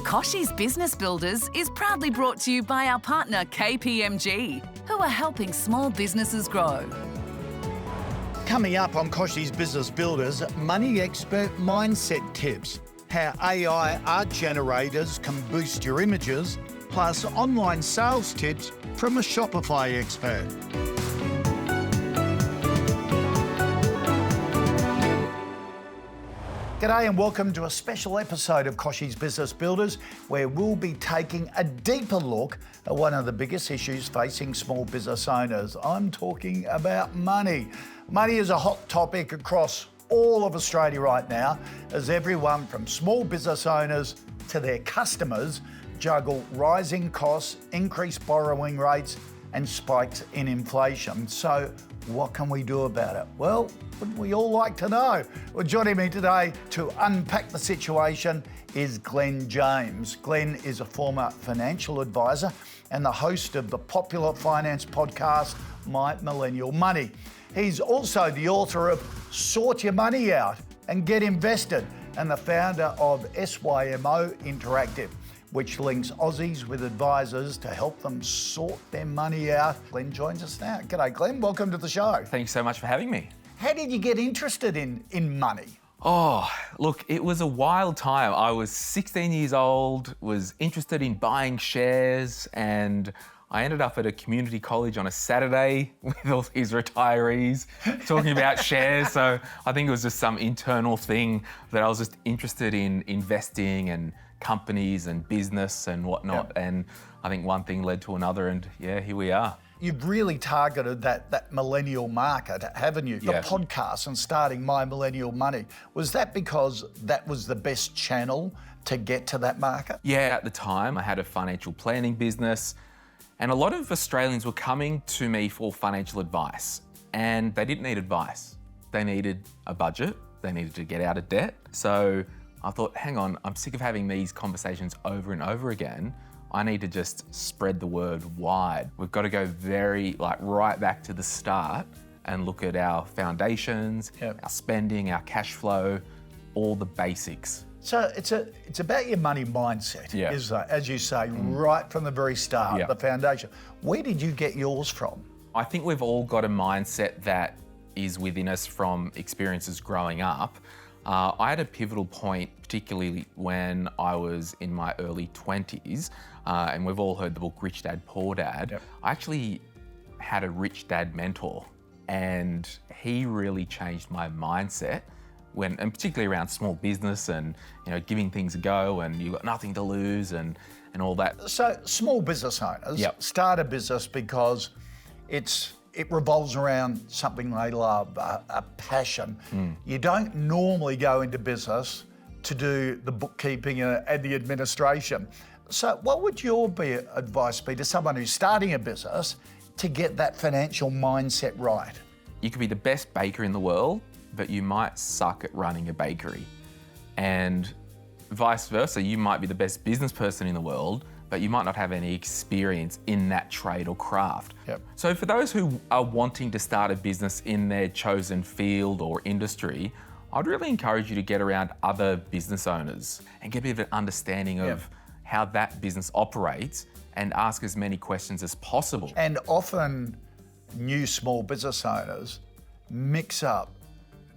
Kochie's Business Builders is proudly brought to you by our partner KPMG, who are helping small businesses grow. Coming up on Kochie's Business Builders, money expert mindset tips, how AI art generators can boost your images, plus online sales tips from a Shopify expert. G'day and welcome to a special episode of Kochie's Business Builders, where we'll be taking a deeper look at one of the biggest issues facing small business owners. I'm talking about money. Money is a hot topic across all of Australia right now, as everyone from small business owners to their customers juggle rising costs, increased borrowing rates, and spikes in inflation. So what can we do about it? Well, wouldn't we all like to know? Well, joining me today to unpack the situation is Glen James. Glen is a former financial advisor and the host of the popular finance podcast, My Millennial Money. He's also the author of Sort Your Money Out and Get Invested, and the founder of SYMO Interactive, which links Aussies with advisors to help them sort their money out. Glen joins us now. G'day, Glen. Welcome to the show. Thanks so much for having me. How did you get interested in money? Oh, look, it was a wild time. I was 16 years old, was interested in buying shares, and I ended up at a community college on a Saturday with all these retirees talking about shares. So I think it was just some internal thing that I was just interested in investing and companies and business and whatnot. Yeah. And I think one thing led to another, and yeah, here we are. You've really targeted that millennial market, haven't you? Yeah. The podcast and starting My Millennial Money. Was that because that was the best channel to get to that market? Yeah, at the time I had a financial planning business, and a lot of Australians were coming to me for financial advice, and they didn't need advice. They needed a budget, they needed to get out of debt. So I thought, hang on, I'm sick of having these conversations over and over again. I need to just spread the word wide. We've got to go right back to the start and look at our foundations, our spending, our cash flow, all the basics. So it's about your money mindset, isn't it? As you say, right from the very start, the foundation. Where did you get yours from? I think we've all got a mindset that is within us from experiences growing up. I had a pivotal point, particularly when I was in my early 20s, and we've all heard the book Rich Dad, Poor Dad. Yep. I actually had a rich dad mentor, and he really changed my mindset, and particularly around small business and giving things a go, and you've got nothing to lose and all that. So small business owners start a business because it revolves around something they love, a passion. You don't normally go into business to do the bookkeeping and the administration. So what would your advice be to someone who's starting a business to get that financial mindset right? You could be the best baker in the world, but you might suck at running a bakery. And vice versa, you might be the best business person in the world, but you might not have any experience in that trade or craft. Yep. So for those who are wanting to start a business in their chosen field or industry, I'd really encourage you to get around other business owners and get a bit of an understanding of how that business operates and ask as many questions as possible. And often new small business owners mix up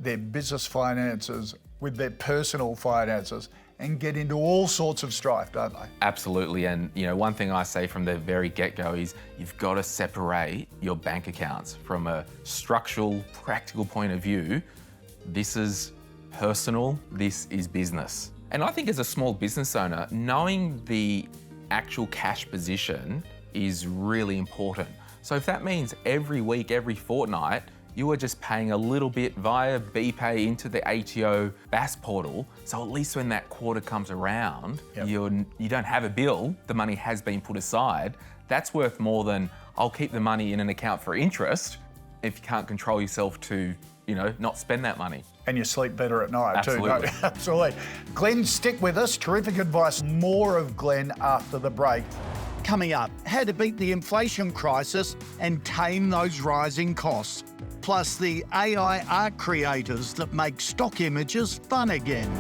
their business finances with their personal finances and get into all sorts of strife, don't they? Absolutely, and one thing I say from the very get-go is you've got to separate your bank accounts from a structural, practical point of view. This is personal, this is business. And I think as a small business owner, knowing the actual cash position is really important. So if that means every week, every fortnight, you are just paying a little bit via BPay into the ATO BAS portal, so at least when that quarter comes around, you don't have a bill, the money has been put aside. That's worth more than I'll keep the money in an account for interest if you can't control yourself to, not spend that money. And you sleep better at night too. Absolutely. No, absolutely. Glen, stick with us. Terrific advice. More of Glen after the break. Coming up, how to beat the inflation crisis and tame those rising costs. Plus the AI art creators that make stock images fun again.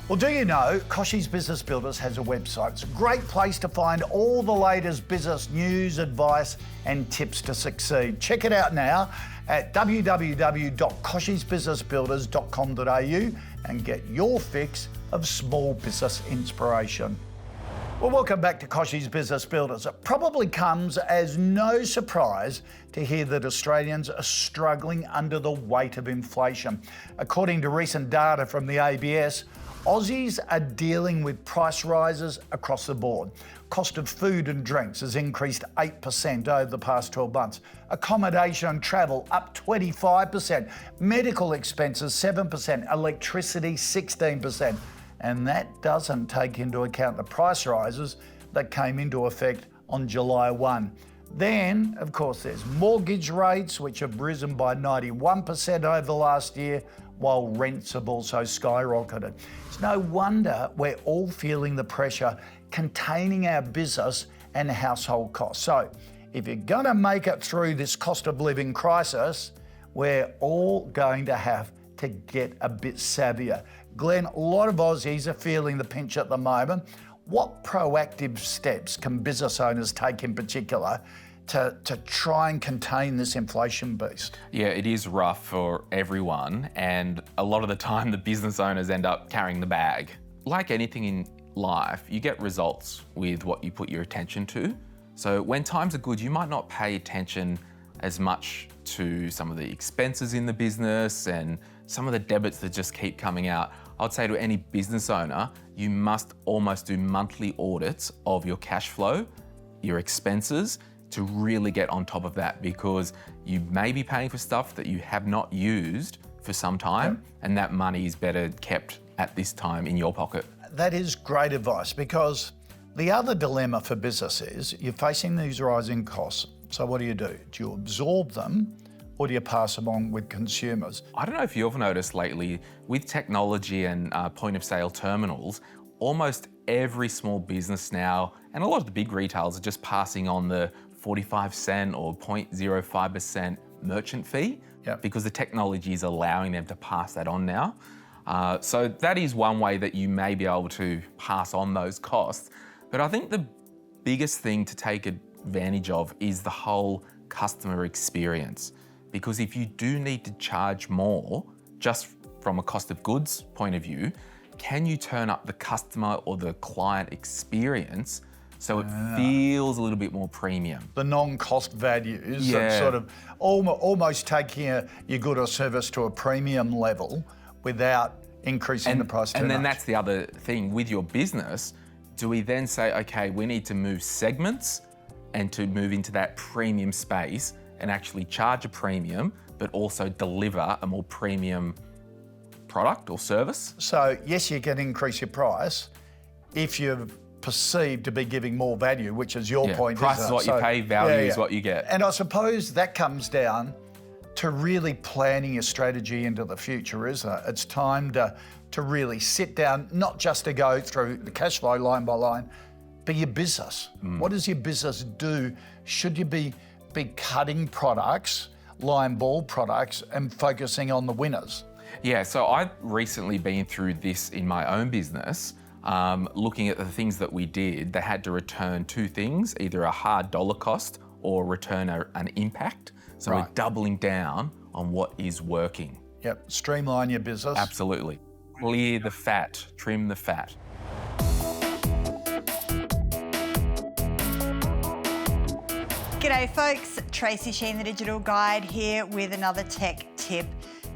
Well, do you know Kochie's Business Builders has a website? It's a great place to find all the latest business news, advice and tips to succeed. Check it out now at www.kochiesbusinessbuilders.com.au and get your fix of small business inspiration. Well, welcome back to Kochie's Business Builders. It probably comes as no surprise to hear that Australians are struggling under the weight of inflation. According to recent data from the ABS, Aussies are dealing with price rises across the board. Cost of food and drinks has increased 8% over the past 12 months. Accommodation and travel up 25%. Medical expenses 7%. Electricity 16%. And that doesn't take into account the price rises that came into effect on July 1. Then, of course, there's mortgage rates, which have risen by 91% over the last year, while rents have also skyrocketed. It's no wonder we're all feeling the pressure containing our business and household costs. So, if you're going to make it through this cost of living crisis, we're all going to have to get a bit savvier. Glen, a lot of Aussies are feeling the pinch at the moment. What proactive steps can business owners take in particular to try and contain this inflation beast? Yeah, it is rough for everyone, and a lot of the time the business owners end up carrying the bag. Like anything in life, you get results with what you put your attention to. So when times are good, you might not pay attention as much to some of the expenses in the business and some of the debits that just keep coming out. I'd say to any business owner, you must almost do monthly audits of your cash flow, your expenses, to really get on top of that, because you may be paying for stuff that you have not used for some time, and that money is better kept at this time in your pocket. That is great advice, because the other dilemma for business is you're facing these rising costs. So what do? Do you absorb them, or do you pass them on with consumers? I don't know if you've noticed lately, with technology and point of sale terminals, almost every small business now, and a lot of the big retailers, are just passing on the 45 cent or 0.05% merchant fee, because the technology is allowing them to pass that on now. So that is one way that you may be able to pass on those costs. But I think the biggest thing to take advantage of is the whole customer experience. Because if you do need to charge more, just from a cost of goods point of view, can you turn up the customer or the client experience so it feels a little bit more premium? The non-cost values, that sort of almost taking your good or service to a premium level without increasing the price too much. And then that's the other thing with your business. Do we then say, okay, we need to move segments and to move into that premium space and actually charge a premium, but also deliver a more premium product or service? So yes, you can increase your price if you're perceived to be giving more value, which is your point. Price is what you pay, value is what you get. And I suppose that comes down to really planning your strategy into the future, isn't it? It's time to really sit down, not just to go through the cash flow line by line, but your business. What does your business do? Should you be cutting products, line ball products, and focusing on the winners? Yeah, so I've recently been through this in my own business, looking at the things that we did. They had to return two things, either a hard dollar cost or return an impact. So we're doubling down on what is working. Yep, streamline your business. Absolutely. Clear the fat, trim the fat. G'day folks, Tracy Sheen, the Digital Guide here with another tech tip.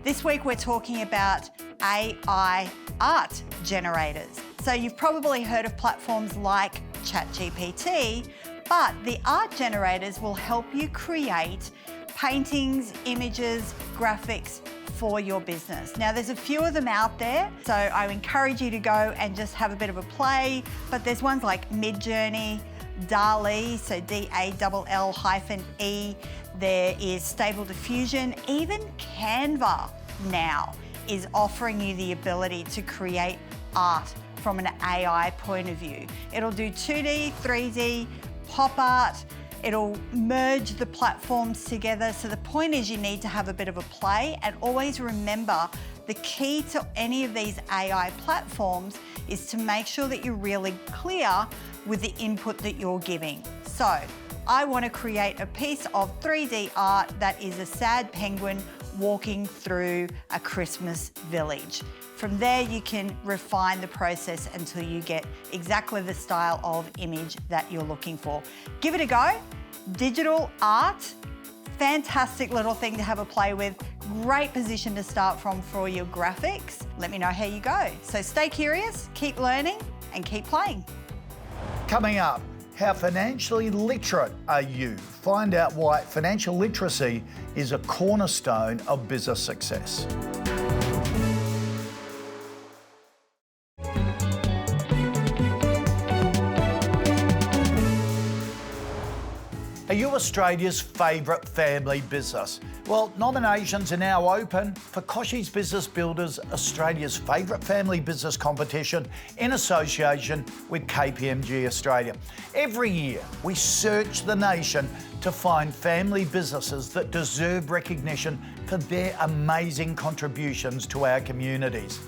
This week we're talking about AI art generators. So you've probably heard of platforms like ChatGPT, but the art generators will help you create paintings, images, graphics for your business. Now there's a few of them out there, so I encourage you to go and just have a bit of a play, but there's ones like Midjourney, DALL-E, so DALL-E. There is Stable Diffusion. Even Canva now is offering you the ability to create art from an AI point of view. It'll do 2D, 3D, pop art. It'll merge the platforms together. So the point is you need to have a bit of a play, and always remember the key to any of these AI platforms is to make sure that you're really clear with the input that you're giving. So I want to create a piece of 3D art that is a sad penguin walking through a Christmas village. From there, you can refine the process until you get exactly the style of image that you're looking for. Give it a go. Digital art, fantastic little thing to have a play with. Great position to start from for your graphics. Let me know how you go. So stay curious, keep learning, and keep playing. Coming up, how financially literate are you? Find out why financial literacy is a cornerstone of business success. Are you Australia's favourite family business? Well, nominations are now open for Kochie's Business Builders Australia's favourite family business competition in association with KPMG Australia. Every year, we search the nation to find family businesses that deserve recognition for their amazing contributions to our communities.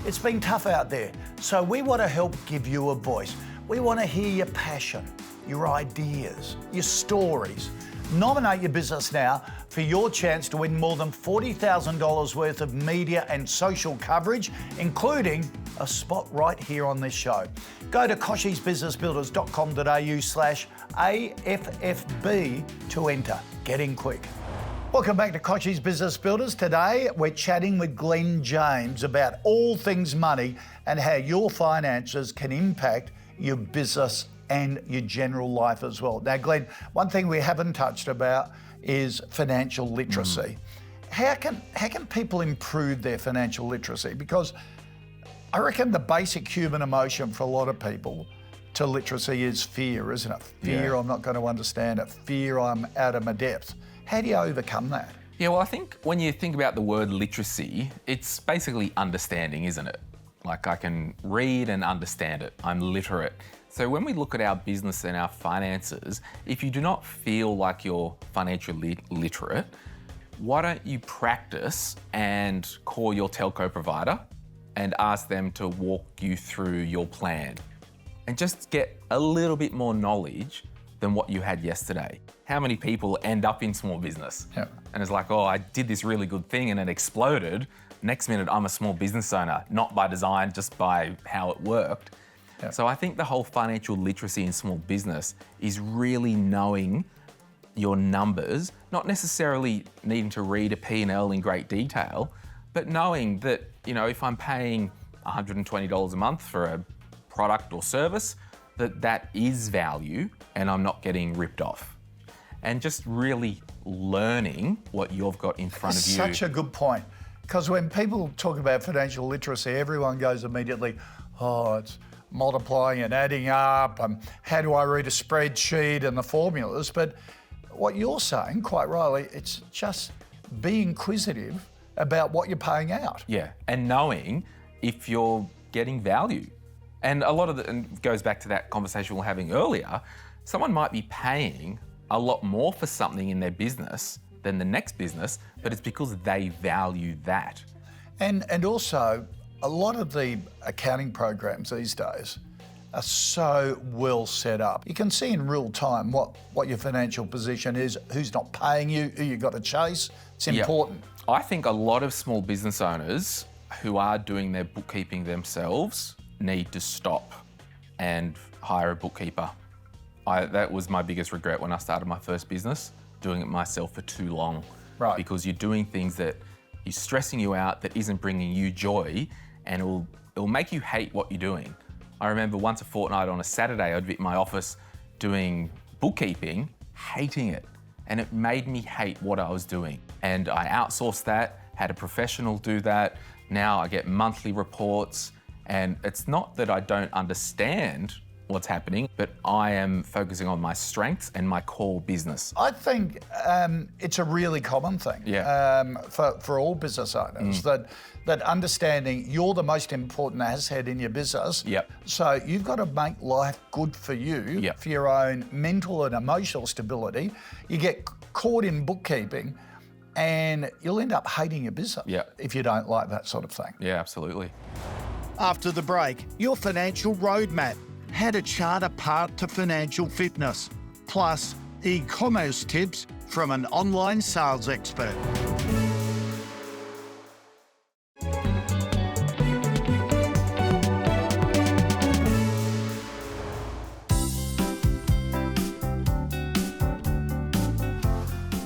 It's been tough out there, so we want to help give you a voice. We want to hear your passion, your ideas, your stories. Nominate your business now for your chance to win more than $40,000 worth of media and social coverage, including a spot right here on this show. Go to kochiesbusinessbuilders.com.au/AFFB to enter. Get in quick. Welcome back to Kochie's Business Builders. Today, we're chatting with Glen James about all things money and how your finances can impact your business and your general life as well. Now, Glen, one thing we haven't touched about is financial literacy. How can people improve their financial literacy? Because I reckon the basic human emotion for a lot of people to literacy is fear, isn't it? Fear, I'm not going to understand it. Fear, I'm out of my depth. How do you overcome that? Yeah, well, I think when you think about the word literacy, it's basically understanding, isn't it? Like, I can read and understand it. I'm literate. So when we look at our business and our finances, if you do not feel like you're financially literate, why don't you practice and call your telco provider and ask them to walk you through your plan and just get a little bit more knowledge than what you had yesterday. How many people end up in small business? Yeah. And it's like, oh, I did this really good thing and it exploded. Next minute, I'm a small business owner, not by design, just by how it worked. Yeah. So I think the whole financial literacy in small business is really knowing your numbers, not necessarily needing to read a P&L in great detail, but knowing that, you know, if I'm paying $120 a month for a product or service, that is value and I'm not getting ripped off. And just really learning what you've got in front of you. Such a good point. Because when people talk about financial literacy, everyone goes immediately, oh, it's multiplying and adding up, and how do I read a spreadsheet and the formulas? But what you're saying, quite rightly, it's just be inquisitive about what you're paying out. Yeah, and knowing if you're getting value. And a lot of and goes back to that conversation we were having earlier, someone might be paying a lot more for something in their business than the next business, but it's because they value that. And also, a lot of the accounting programs these days are so well set up. You can see in real time what your financial position is, who's not paying you, who you've got to chase. It's important. Yep. I think a lot of small business owners who are doing their bookkeeping themselves need to stop and hire a bookkeeper. That was my biggest regret when I started my first business, doing it myself for too long. Right. Because you're doing things that is stressing you out, that isn't bringing you joy, and it'll make you hate what you're doing. I remember once a fortnight on a Saturday, I'd be at my office doing bookkeeping, hating it. And it made me hate what I was doing. And I outsourced that, had a professional do that. Now I get monthly reports. And it's not that I don't understand what's happening, but I am focusing on my strengths and my core business. I think it's a really common thing for all business owners that understanding you're the most important asset in your business. Yep. So you've got to make life good for you, for your own mental and emotional stability. You get caught in bookkeeping and you'll end up hating your business if you don't like that sort of thing. Yeah, absolutely. After the break, your financial roadmap, how to chart a path to financial fitness, plus e-commerce tips from an online sales expert.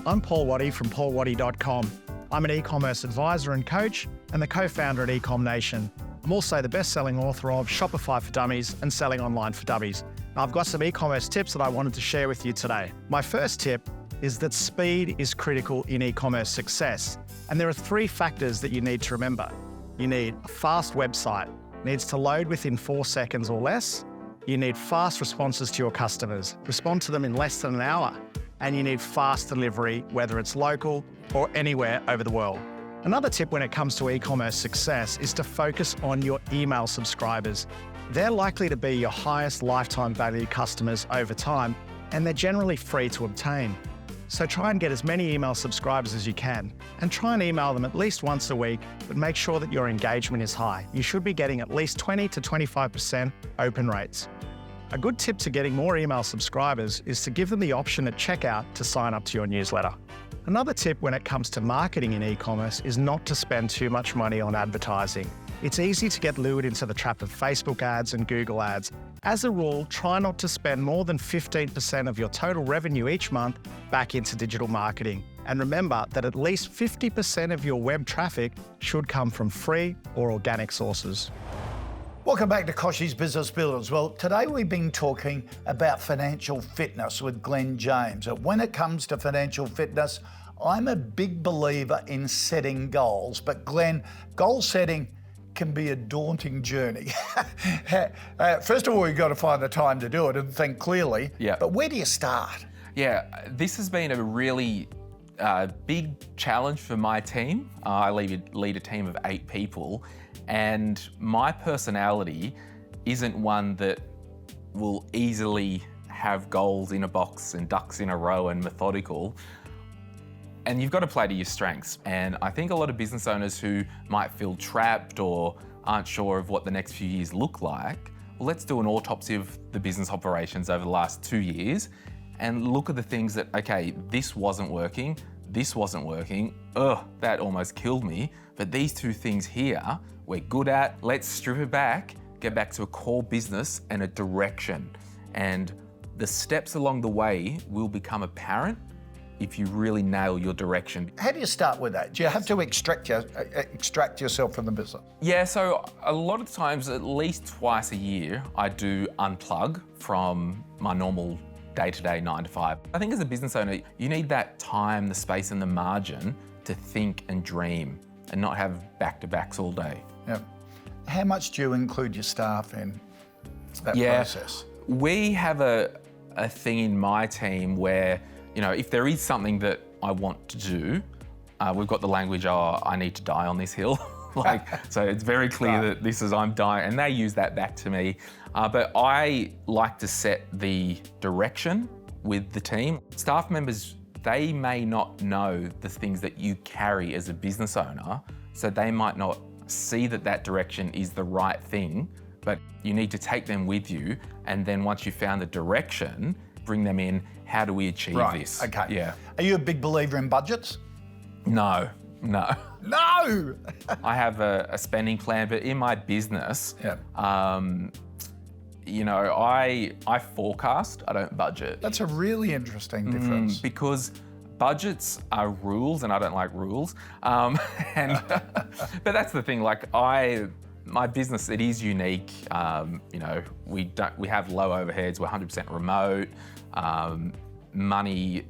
I'm Paul Waddy from paulwaddy.com. I'm an e-commerce advisor and coach and the co-founder at Ecom Nation. I'm also the best-selling author of Shopify for Dummies and Selling Online for Dummies. Now, I've got some e-commerce tips that I wanted to share with you today. My first tip is that speed is critical in e-commerce success. And there are 3 factors that you need to remember. You need a fast website, needs to load within 4 seconds or less. You need fast responses to your customers, respond to them in less than an hour. And you need fast delivery, whether it's local or anywhere over the world. Another tip when it comes to e-commerce success is to focus on your email subscribers. They're likely to be your highest lifetime value customers over time, and they're generally free to obtain. So try and get as many email subscribers as you can, and try and email them at least once a week, but make sure that your engagement is high. You should be getting at least 20 to 25% open rates. A good tip to getting more email subscribers is to give them the option at checkout to sign up to your newsletter. Another tip when it comes to marketing in e-commerce is not to spend too much money on advertising. It's easy to get lured into the trap of Facebook ads and Google ads. As a rule, try not to spend more than 15% of your total revenue each month back into digital marketing. And remember that at least 50% of your web traffic should come from free or organic sources. Welcome back to Kochie's Business Builders. Well, today we've been talking about financial fitness with Glen James. And when it comes to financial fitness, I'm a big believer in setting goals. But Glen, goal setting can be a daunting journey. First of all, you've got to find the time to do it and think clearly. Yeah. But where do you start? Yeah, this has been a really big challenge for my team. I lead a team of 8 people. And my personality isn't one that will easily have goals in a box and ducks in a row and methodical. And you've got to play to your strengths. And I think a lot of business owners who might feel trapped or aren't sure of what the next few years look like, well, let's do an autopsy of the business operations over the last 2 years and look at the things that, okay, this wasn't working, that almost killed me, but these 2 things here, we're good at. Let's strip it back, get back to a core business and a direction. And the steps along the way will become apparent if you really nail your direction. How do you start with that? Do you have to extract yourself from the business? Yeah, so a lot of times, at least twice a year, I do unplug from my normal day-to-day 9 to 5. I think as a business owner, you need that time, the space and the margin to think and dream and not have back-to-backs all day. Yeah. How much do you include your staff in that process? We have a thing in my team where, you know, if there is something that I want to do, we've got the language, I need to die on this hill. So it's very clear that this is, I'm dying, and they use that back to me. But I like to set the direction with the team. Staff members, they may not know the things that you carry as a business owner, so they might not see that direction is the right thing, but you need to take them with you, and then once you've found the direction, bring them in, how do we achieve this? Okay. Yeah. Are you a big believer in budgets? No. No! I have a spending plan, but in my business, you know, I forecast, I don't budget. That's a really interesting difference. Because budgets are rules, and I don't like rules. But that's the thing. Like my business, it is unique. You know, we have low overheads. We're 100% remote. Money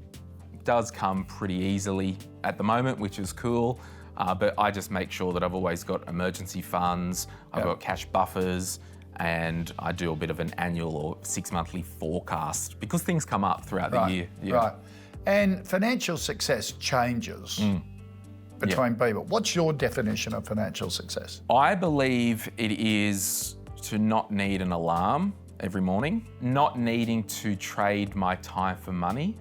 does come pretty easily at the moment, which is cool. But I just make sure that I've always got emergency funds. I've got cash buffers. and I do a bit of an annual or 6-monthly forecast because things come up throughout the year. Yeah. Right. And financial success changes between people. What's your definition of financial success? I believe it is to not need an alarm every morning, not needing to trade my time for money,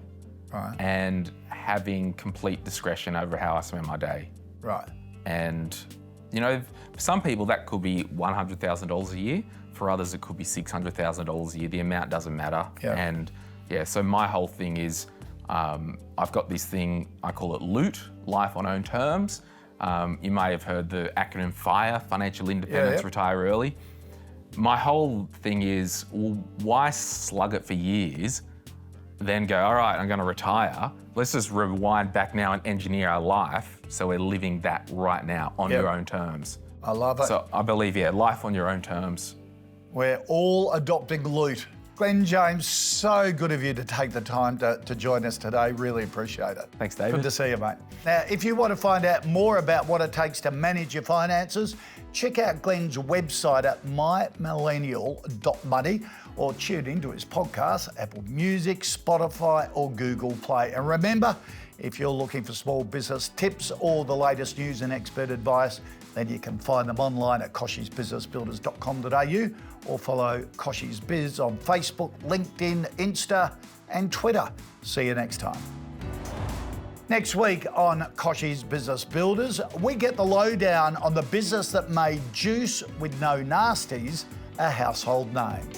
Right. and having complete discretion over how I spend my day. Right. And, you know, for some people that could be $100,000 a year. For others, it could be $600,000 a year. The amount doesn't matter. Yeah. And so my whole thing is, I've got this thing, I call it LOOT, life on own terms. You may have heard the acronym FIRE, financial independence, retire early. My whole thing is, well, why slug it for years, then go, all right, I'm going to retire. Let's just rewind back now and engineer our life so we're living that right now on your own terms. I love it. So I believe, life on your own terms. We're all adopting loot. Glen James, so good of you to take the time to join us today. Really appreciate it. Thanks, David. Good to see you, mate. Now, if you want to find out more about what it takes to manage your finances, check out Glen's website at mymillennial.money or tune into his podcast, Apple Music, Spotify or Google Play. And remember, if you're looking for small business tips or the latest news and expert advice, then you can find them online at kochiesbusinessbuilders.com.au or follow Kochie's Biz on Facebook, LinkedIn, Insta and Twitter. See you next time. Next week on Kochie's Business Builders, we get the lowdown on the business that made juice with no nasties a household name.